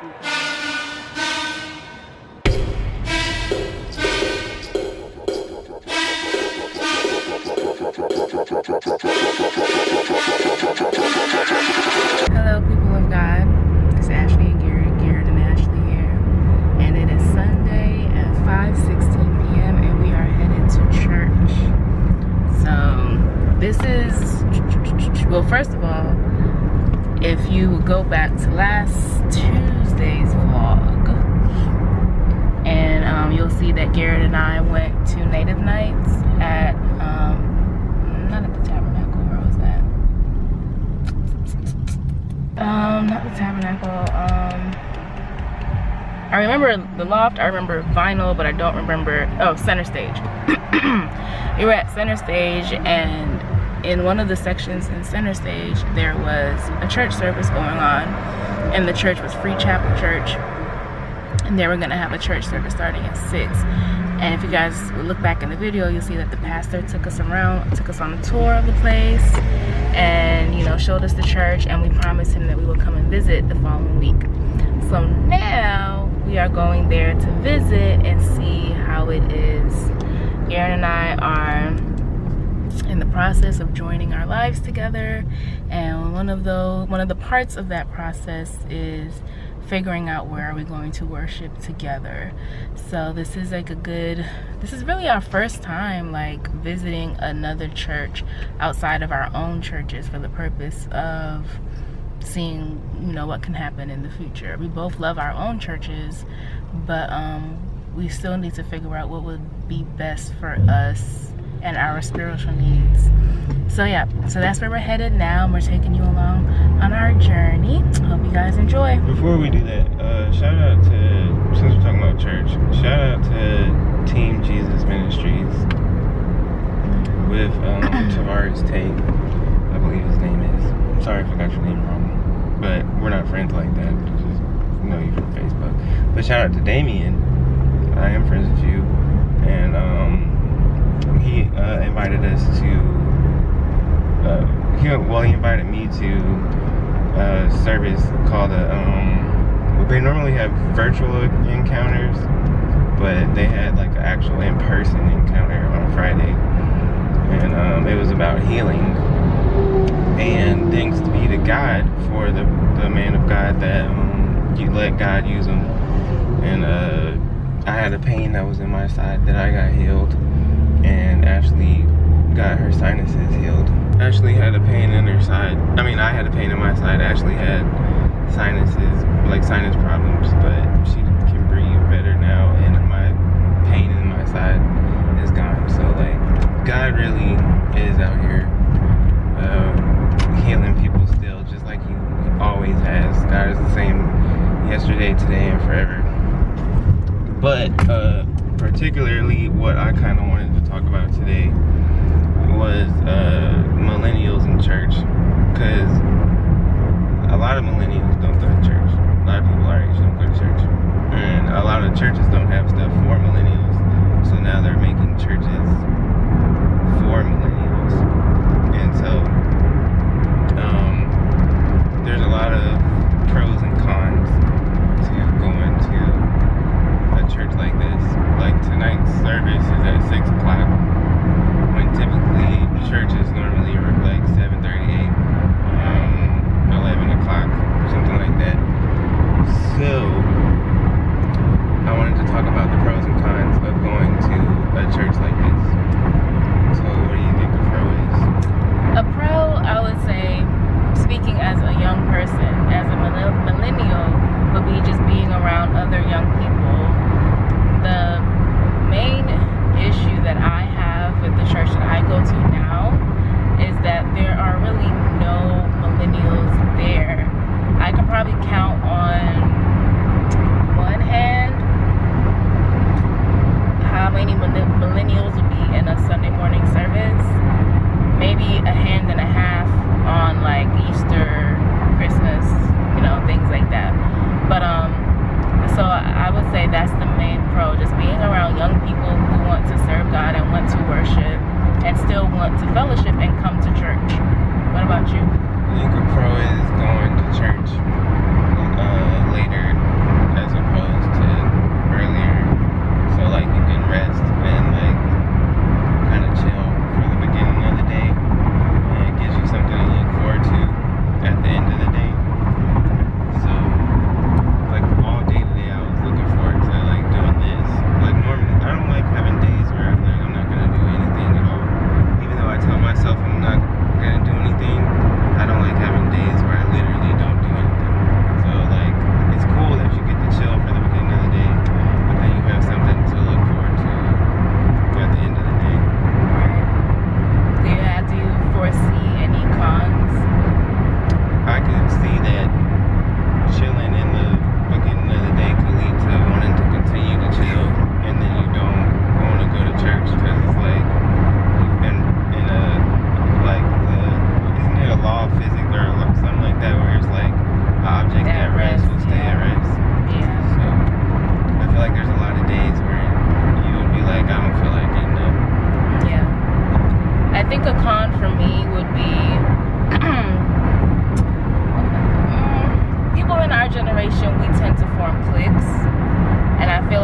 Hello, people of God. It's Ashley and Garrett and Ashley here. And it is Sunday at 5:16 p.m. and we are headed to church. So this is, well, first of all, if you go back to last Tuesday's vlog, and you'll see that Garrett and I went to Native Nights at, not at the Tabernacle, where was that? Not the Tabernacle, I remember the Loft, I remember Vinyl, but I don't remember, oh, Center Stage. We were at Center Stage, and in one of the sections in Center Stage, there was a church service going on, and the church was Free Chapel Church, and they were gonna have a church service starting at 6. And if you guys look back in the video, you'll see that the pastor took us around, took us on a tour of the place, and showed us the church, and we promised him that we would come and visit the following week. So now we are going there to visit and see how it is. Garrett and I are in the process of joining our lives together, and one of the parts of that process is figuring out where are we going to worship together. So this is like this is really our first time like visiting another church outside of our own churches for the purpose of seeing what can happen in the future. We both love our own churches, but we still need to figure out what would be best for us and our spiritual needs. So yeah, so that's where we're headed now, and we're taking you along on our journey. Hope you guys enjoy. Before we do that, shout out to, since we're talking about church, shout out to Team Jesus Ministries with Tavares Tate, I believe his name is. I'm sorry if I got your name wrong, but we're not friends like that. Just know you from Facebook. But shout out to Damien. I am friends with you, and he invited us to. He invited me to a service called they normally have virtual encounters, but they had like an actual in-person encounter on Friday, and it was about healing. And thanks be to God for the man of God that you let God use him. And I had a pain that was in my side that I got healed, and Ashley got her sinuses healed. Ashley had a pain in her side. I mean, I had a pain in my side. Ashley had sinuses, like sinus problems, but she can breathe better now, and my pain in my side is gone. So like, God really is out here healing people still, just like he always has. God is the same yesterday, today, and forever. But particularly what I kind of wanted to talk about today was millennials in church, because a lot of millennials don't go to church. A lot of people our age don't go to church, and a lot of churches don't have stuff for millennials, so now they're making churches for millennials. And so there's a lot of pros and cons to going to a church like this. Like tonight's service is at 6 o'clock, when typically churches normally are like 7:38.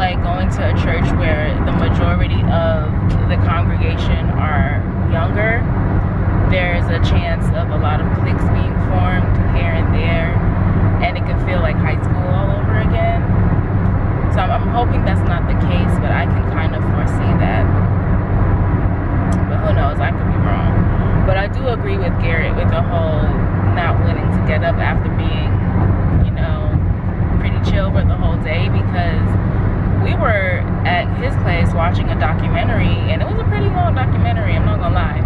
like going to a church where the majority of the congregation are younger, there's a chance of a lot of cliques being formed here and there, and it can feel like high school all over again. So I'm hoping that's not the case, but I can kind of foresee that. But who knows, I could be wrong. But I do agree with Garrett with the whole not willing to get up after being, you know, pretty chill for the whole day, because we were at his place watching a documentary, and it was a pretty long documentary, I'm not gonna lie.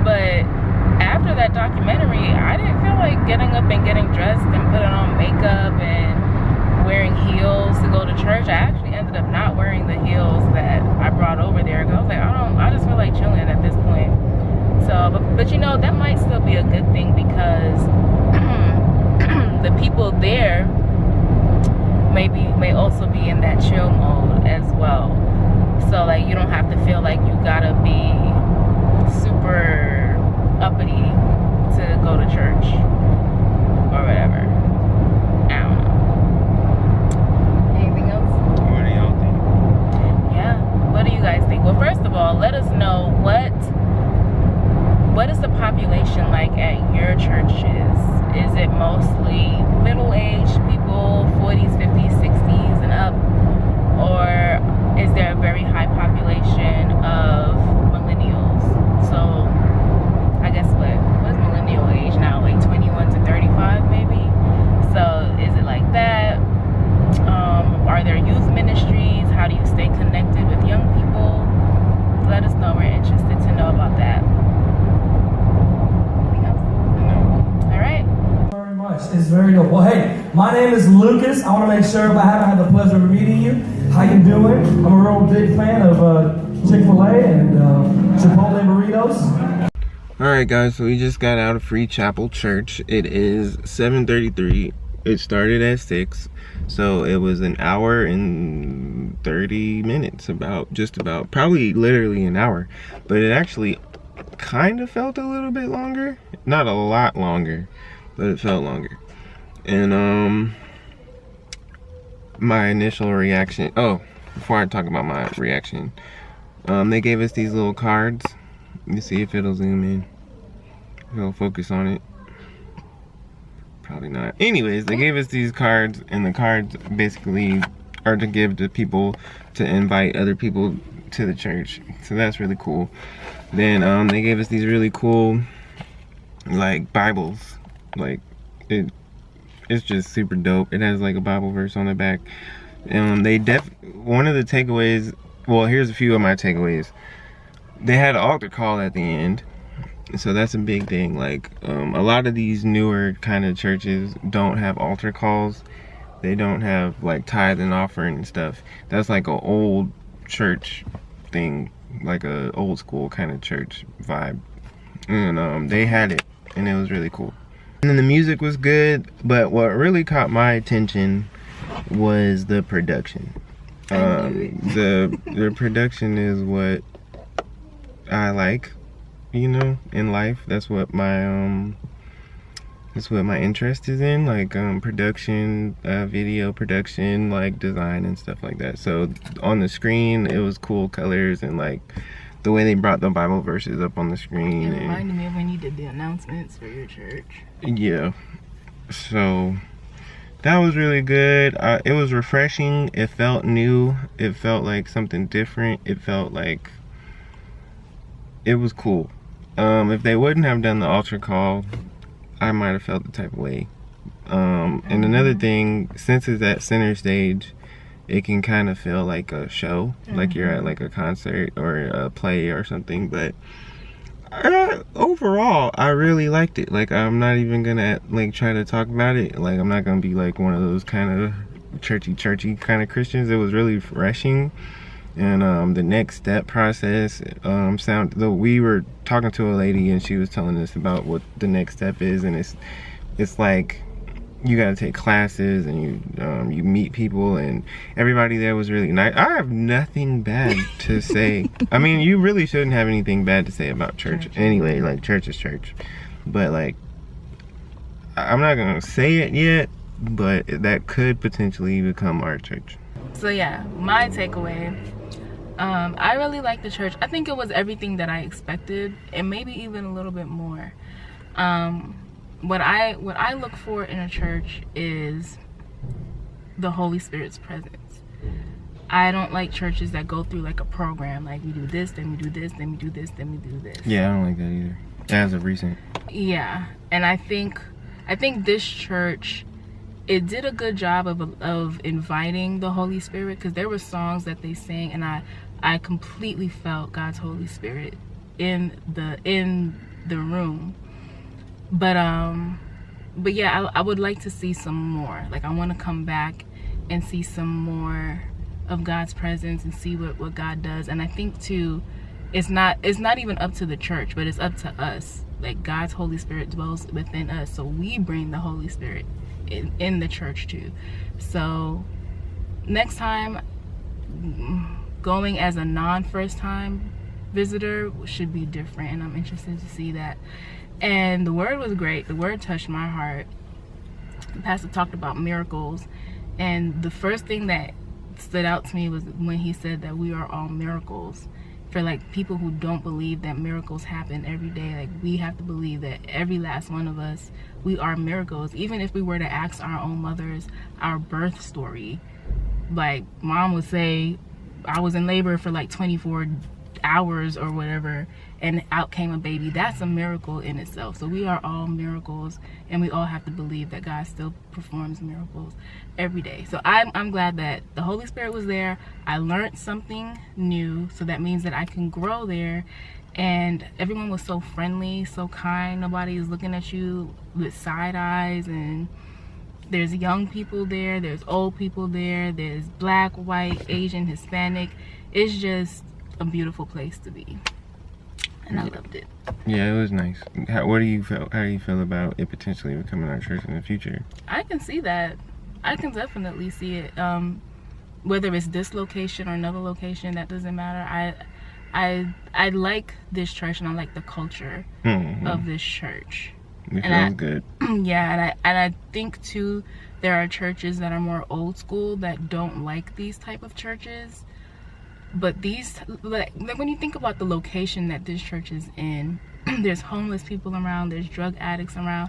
But after that documentary, I didn't feel like getting up and getting dressed and putting on makeup and wearing heels to go to church. I actually ended up not wearing the heels that I brought over there. I was like, I just feel like chilling at this point. So, but you know, that might still be a good thing, because the people there may also be in that chill mode as well. So like, you don't have to feel like you gotta be super uppity to go to church or whatever. I don't know. Anything else? What do y'all think? Yeah, what do you guys think? Well, first of all, let us know what is the population like at your churches? Is it mostly middle-aged people, 40s, 50s, 60s and up? Or is there a very high population of millennials? So I guess what's millennial age now? Like 21 to 35 maybe? So is it like that? Are there youth ministries? How do you stay connected with young people? Let us know. We're interested to know about that. Anything else? No. All right. Very much. It's very dope. Well, hey, my name is Lucas. I want to make sure, if I haven't had the pleasure of meeting you, how you doing? I'm a real big fan of Chick-fil-A and Chipotle burritos. Alright guys, so we just got out of Free Chapel Church. It is 7:33. It started at 6. So it was an hour and 30 minutes, just about, probably literally an hour. But it actually kind of felt a little bit longer. Not a lot longer, but it felt longer. And my initial reaction, before I talk about my reaction, they gave us these little cards. Let me see if it'll zoom in. If it'll focus on it. Probably not. Anyways, they gave us these cards, and the cards basically are to give to people to invite other people to the church. So that's really cool. Then they gave us these really cool like Bibles. Like it's just super dope. It has like a Bible verse on the back. One of the takeaways, well, here's a few of my takeaways. They had an altar call at the end. So that's a big thing. Like a lot of these newer kind of churches don't have altar calls. They don't have like tithe and offering and stuff. That's like an old church thing, like a old school kind of church vibe. And they had it, and it was really cool. And then the music was good, but what really caught my attention was the production. The production is what I like, you know, in life. That's what my interest is in, like production, video production, like design and stuff like that. So on the screen it was cool colors, and like the way they brought the Bible verses up on the screen. It reminded me of when you did the announcements for your church. Yeah, so that was really good. It was refreshing. It felt new. It felt like something different. It felt like it was cool. If they wouldn't have done the altar call, I might have felt the type of way. And another thing, since it's at center stage, it can kind of feel like a show, like you're at like a concert or a play or something. But overall, I really liked it. Like, I'm not even gonna like try to talk about it. Like, I'm not gonna be like one of those kind of churchy kind of Christians. It was really refreshing. And the next step process we were talking to a lady, and she was telling us about what the next step is, and it's like you got to take classes, and you meet people, and everybody there was really nice. I have nothing bad to say. I mean, you really shouldn't have anything bad to say about church anyway. Like, church is church. But like, I'm not gonna say it yet, but that could potentially become our church. So yeah, my takeaway. I really like the church. I think it was everything that I expected, and maybe even a little bit more. What I look for in a church is the Holy Spirit's presence. I don't like churches that go through like a program, like we do this, then we do this, then we do this, then we do this. Yeah, I don't like that either. As of recent. Yeah, and I think this church, it did a good job of inviting the Holy Spirit, because there were songs that they sang, and I completely felt God's Holy Spirit in the room. But yeah, I would like to see some more. Like, I want to come back and see some more of God's presence and see what God does. And I think too, it's not even up to the church, but it's up to us. Like, God's Holy Spirit dwells within us, so we bring the Holy Spirit in the church too. So next time, going as a non-first time visitor should be different, and I'm interested to see that. And the word was great. The word touched my heart. The pastor talked about miracles, and the first thing that stood out to me was when he said that we are all miracles. For like people who don't believe that miracles happen every day, like, we have to believe that every last one of us, we are miracles. Even if we were to ask our own mothers our birth story, like, mom would say, I was in labor for like 24 hours or whatever, and out came a baby. That's a miracle in itself. So we are all miracles, and we all have to believe that God still performs miracles every day. So I'm glad that the Holy Spirit was there. I learned something new, so that means that I can grow there. And everyone was so friendly, so kind. Nobody is looking at you with side eyes. And there's young people there, there's old people there, there's black, white, Asian, Hispanic. It's just a beautiful place to be, and I loved it. Yeah, it was nice. How do you feel about it potentially becoming our church in the future? I can see that. I can definitely see it. Whether it's this location or another location, that doesn't matter. I like this church, and I like the culture of this church. It feels good. Yeah, and I think too, there are churches that are more old school that don't like these type of churches. But these, like when you think about the location that this church is in, there's homeless people around, there's drug addicts around.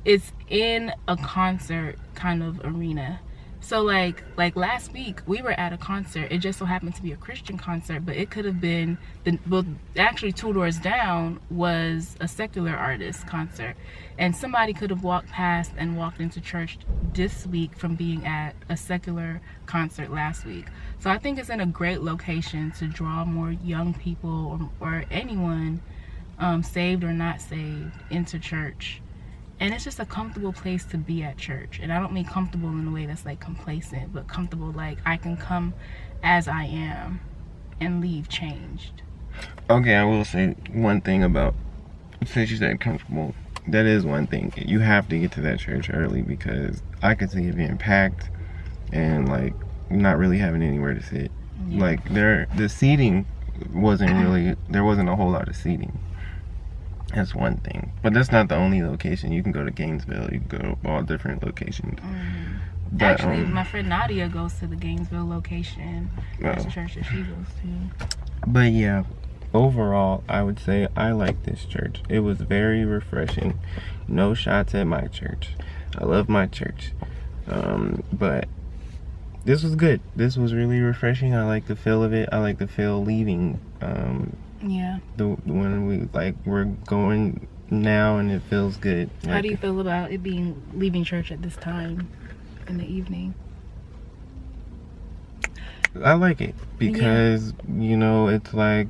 It's in a concert kind of arena. So like last week, we were at a concert. It just so happened to be a Christian concert, but it could have been, actually 2 doors down was a secular artist concert. And somebody could have walked past and walked into church this week from being at a secular concert last week. So I think it's in a great location to draw more young people or anyone, saved or not saved, into church. And it's just a comfortable place to be at church. And I don't mean comfortable in a way that's like complacent, but comfortable like I can come as I am and leave changed. Okay, I will say one thing about, since you said comfortable, that is one thing. You have to get to that church early, because I could see it being packed and like not really having anywhere to sit. Yeah. Like the seating wasn't really, there wasn't a whole lot of seating. That's one thing. But that's not the only location. You can go to Gainesville. You can go to all different locations. But, actually, my friend Nadia goes to the Gainesville location. That's the church that she goes to. But yeah, overall, I would say I like this church. It was very refreshing. No shots at my church. I love my church. But this was good. This was really refreshing. I like the feel of it. I like the feel leaving. Yeah. When we're going now, and it feels good. How do you feel about it being leaving church at this time in the evening? I like it because, you know, it's like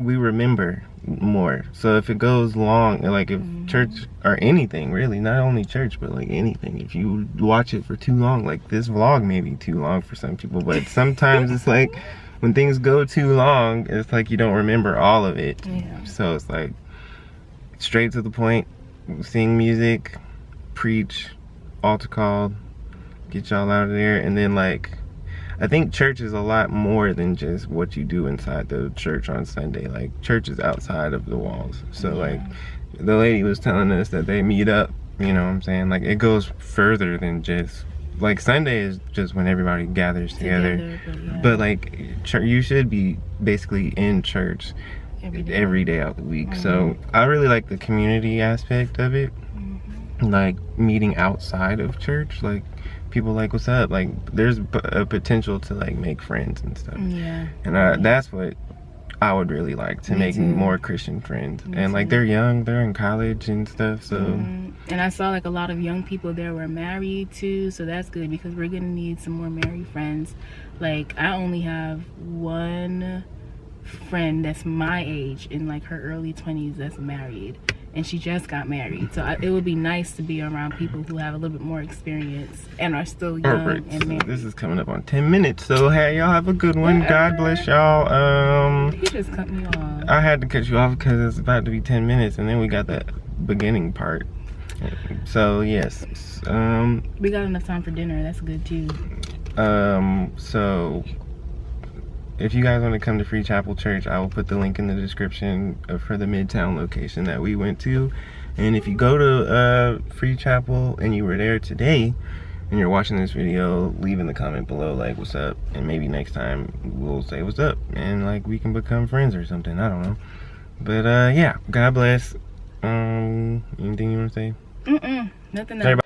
we remember more. So if it goes long, like if church or anything really, not only church but like anything, if you watch it for too long, like this vlog may be too long for some people, but sometimes it's like when things go too long, it's like you don't remember all of it. Yeah. So it's like straight to the point, sing music, preach, altar call, get y'all out of there. And then like, I think church is a lot more than just what you do inside the church on Sunday. Like church is outside of the walls. So like the lady was telling us that they meet up, you know what I'm saying? Like it goes further than just like Sunday is just when everybody gathers together. But like you should be basically in church every day out the week. So I really like the community aspect of it. Like meeting outside of church, like people like, what's up? Like there's a potential to like make friends and stuff. Yeah. And that's what I would really like, to make more Christian friends. And like they're young, they're in college and stuff, so. And I saw like a lot of young people there were married too, so that's good because we're gonna need some more married friends. Like I only have one friend that's my age in like her early 20s that's married, and she just got married. So it would be nice to be around people who have a little bit more experience and are still young and married. So this is coming up on 10 minutes, so hey, y'all have a good one. God bless y'all. He just cut me off. I had to cut you off because it's about to be 10 minutes, and then we got the beginning part. So yes, we got enough time for dinner. That's good too. So if you guys want to come to Free Chapel Church, I will put the link in the description for the Midtown location that we went to. And if you go to Free Chapel and you were there today and you're watching this video, leave in the comment below like what's up, and maybe next time we'll say what's up and like we can become friends or something. I don't know. But yeah, God bless. Anything you want to say? Nothing else.